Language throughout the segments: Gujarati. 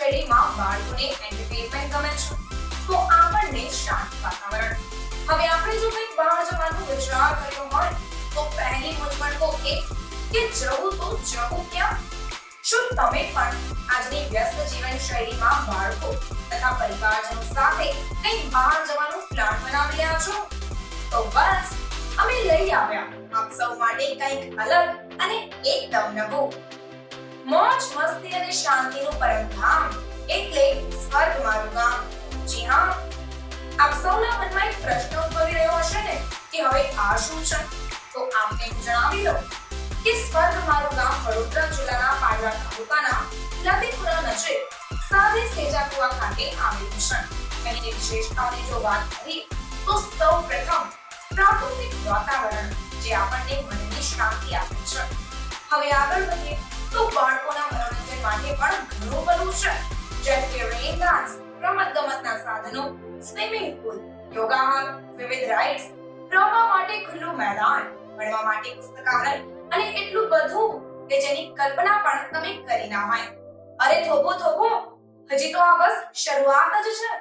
શૈલીમાં બાળકોને એન્ટરટેનમેન્ટ ગમે છે તો આપણને શાંત વાતાવરણ. હવે આપણે જો કંઈક બહાર જવાનો વિચાર કર્યો હોય તો પહેલી મૂંઝવણ તો એ કે જવું તો જવું ક્યાં? શું તમે પણ આજની વ્યસ્ત જીવનશૈલીમાં બાળકો તથા પરિવારજનો સાથે કંઈક બહાર જવાનું પ્લાન બનાવી રહ્યા છો? તો બસ અમે લઈ આવ્યા આપ સૌ માટે કંઈક અલગ અને એકદમ નવું. મોજ મસ્તી અને શાંતિનું પરમધામ એટલે સ્વર્ગ મારું ગામ. જી હા, આપ સૌના મનમાં એક પ્રશ્ન ઉદ્ભવી રહ્યો હશે ને કે હવે આ શું છે? તો આપને હું જણાવી દઉં કે સ્વર્ગ મારું ગામ વડોદરા જિલ્લાના પાટણ તાલુકાના લતીપુરા નજીક સાદી સેજાકુવા ખાતે આવેલું છે. અહીંની વિશેષતાઓની જો વાત કરીએ તો સૌપ્રથમ પ્રાકૃતિક વાતાવરણ જે આપણને મનની શાંતિ આપે છે. હવે આગળ વધીએ તો બાળકોના મનોરંજન માટે પણ ઘણું બધું છે, જેમ કે રેઇન ડાન્સ, રમતગમતના સાધનો, સ્વિમિંગ પૂલ, યોગા હોલ, વિવિધ રાઇડ્સ, રમવા માટે ખુલ્લું મેદાન, ભણવા માટે પુસ્તકાલય અને એટલું બધું કે જેની કલ્પના પણ તમે કરી ના હોય. અરે થોભો થોભો, હજી તો આ બસ શરૂઆત જ છે.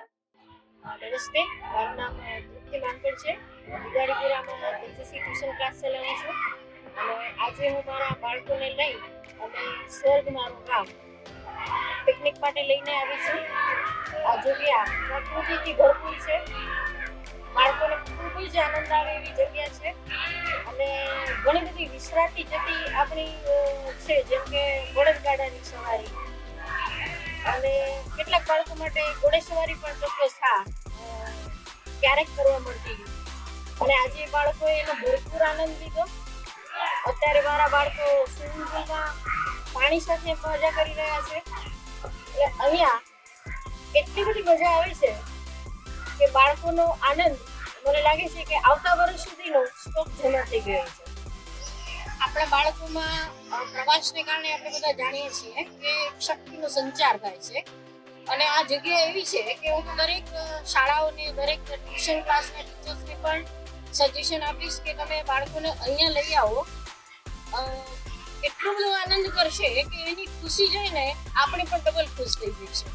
નમસ્તે, મારું નામ તૃપ્તિ માનકર છે. દિગાડીપુરામાં તેજસ્વી ટ્યુશન ક્લાસ ચલાવું છું અને આજે હું મારા બાળકોને લઈ અને સ્વર્ગ મારું ગામ પિકનિક માટે લઈને આવી છું. આ જગ્યા પ્રકૃતિથી ભરપૂર છે, બાળકોને ખૂબ જ આનંદ આવે એવી જગ્યા છે અને ઘણી બધી વિશ્રાંતિ જતી આપણી છે, જેમ કે ઘોડદગાડાની સવારી અને કેટલાક બાળકો માટે ઘોડેસવારી પણ ચોક્કસ ક્યારેક કરવા મળતી અને આજે બાળકોએ એનો ભરપૂર આનંદ લીધો. અત્યારે મારા બાળકો સ્વિમિંગ પુલમાં પાણી સાથે મજા કરી રહ્યા છે. એટલે અહીંયા એટલી બધી મજા આવે છે કે બાળકોનો આનંદ મને લાગે છે કે આવતા વર્ષ સુધીનો સ્ટોક જમા થઈ ગયો છે. આપણા બાળકોમાં પ્રવાસને કારણે આપણે બધા જાણીએ છીએ કે શક્તિનો સંચાર થાય છે અને આ જગ્યા એવી છે કે હું દરેક શાળાઓને, દરેક ટ્યુશન ક્લાસના ટીચર્સને પણ સજેશન આપીશ કે તમે બાળકોને અહીંયા લઈ આવો. એટલો બધો આનંદ કરશે કે એની ખુશી જોઈને આપણે પણ ડબલ ખુશ થઈ જઈશું.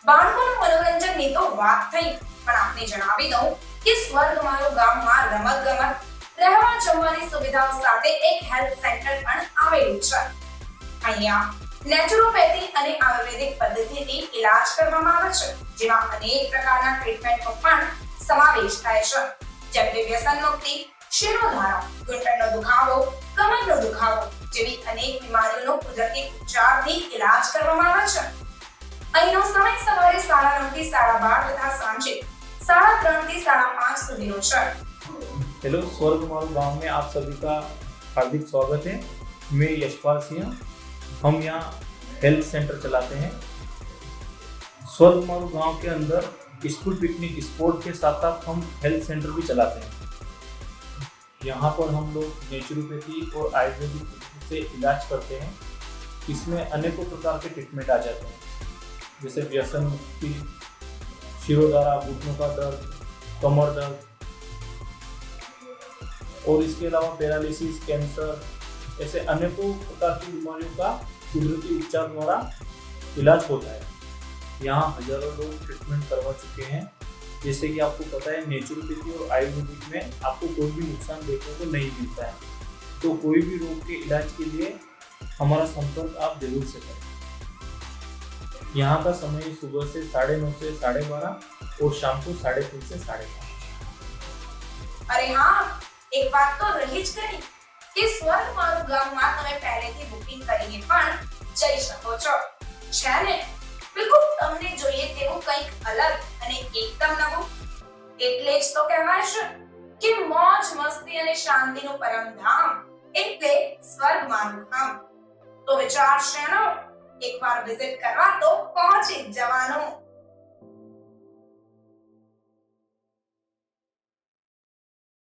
બાળકોના મનોરંજનની તો વાત થઈ, પણ આપને જણાવી દઉં કે સ્વર્ગ મારું ગામમાં રમતગમત, રહેવા જમવાની સુવિધાઓ સાથે એક હેલ્થ સેન્ટર પણ આવેલું છે. અહીંયા નેચરોપેથી અને આયુર્વેદિક પદ્ધતિથી ઇલાજ કરવામાં આવે છે, જેમાં અનેક પ્રકારના ટ્રીટમેન્ટનો પણ સમાવેશ થાય છે, જેમ કે વ્યસન મુક્તિ, શિરોધારા, ઘૂંટણનો દુખાવો, કમરનો દુખાવો જેવી અનેક બીમારીઓનો કુદરતી ઉપચારથી ઇલાજ કરવામાં આવે છે. અહીંનો સમય સવારે 9:30 થી 12:30 તથા સાંજે 3:30 થી 5:30 सुधीनो है. हेलो, स्वर्ग मारू गांव में आप सभी का हार्दिक स्वागत है. मैं यशपाल सिंह, हम यहाँ हेल्थ सेंटर चलाते हैं. स्वर्ग मारू गांव के अंदर स्कूल पिकनिक स्पॉट के साथ साथ हम हेल्थ सेंटर भी चलाते हैं. यहाँ पर हम लोग नेचुरोपैथी और आयुर्वेदिक से इलाज करते हैं. इसमें अनेकों प्रकार के ट्रीटमेंट आ जाते हैं, जैसे व्यसन मुक्ति, शिरोधारा, घुटनों का दर्द, कमर दर्द और इसके अलावा पैरालिसिस, कैंसर, ऐसे अनेकों प्रकार की बीमारियों का कुदरती उपचार द्वारा इलाज होता है. यहाँ हजारों लोग ट्रीटमेंट करवा चुके हैं. जैसे कि आपको पता है, नेचुरोपैथी और आयुर्वेदिक में आपको कोई भी नुकसान देखने को नहीं मिलता है. तो कोई भी रोग के इलाज के लिए हमारा संपर्क आप जरूर से करें. यहाँ का समय सुबह से 9:30 से 12:30 और शाम को 3:30 से 5:30. अरे हाँ, एक बात तो रही ज गई कि स्वर्ग मारू गामમાં તમે પહેલેથી બુકિંગ કરીને પણ જઈ શકો છો. છે ને? બિલકુલ તમને જોઈએ તેવું કંઈક અલગ અને એકદમ નવું. એટલે જ તો કહેવાય છે કે મોજ મસ્તી અને શાંતિનું પરમધામ એટલે સ્વર્ગ મારું ગામ. તો વિચાર શેનો? એકવાર વિઝિટ કરવા તો પહોંચી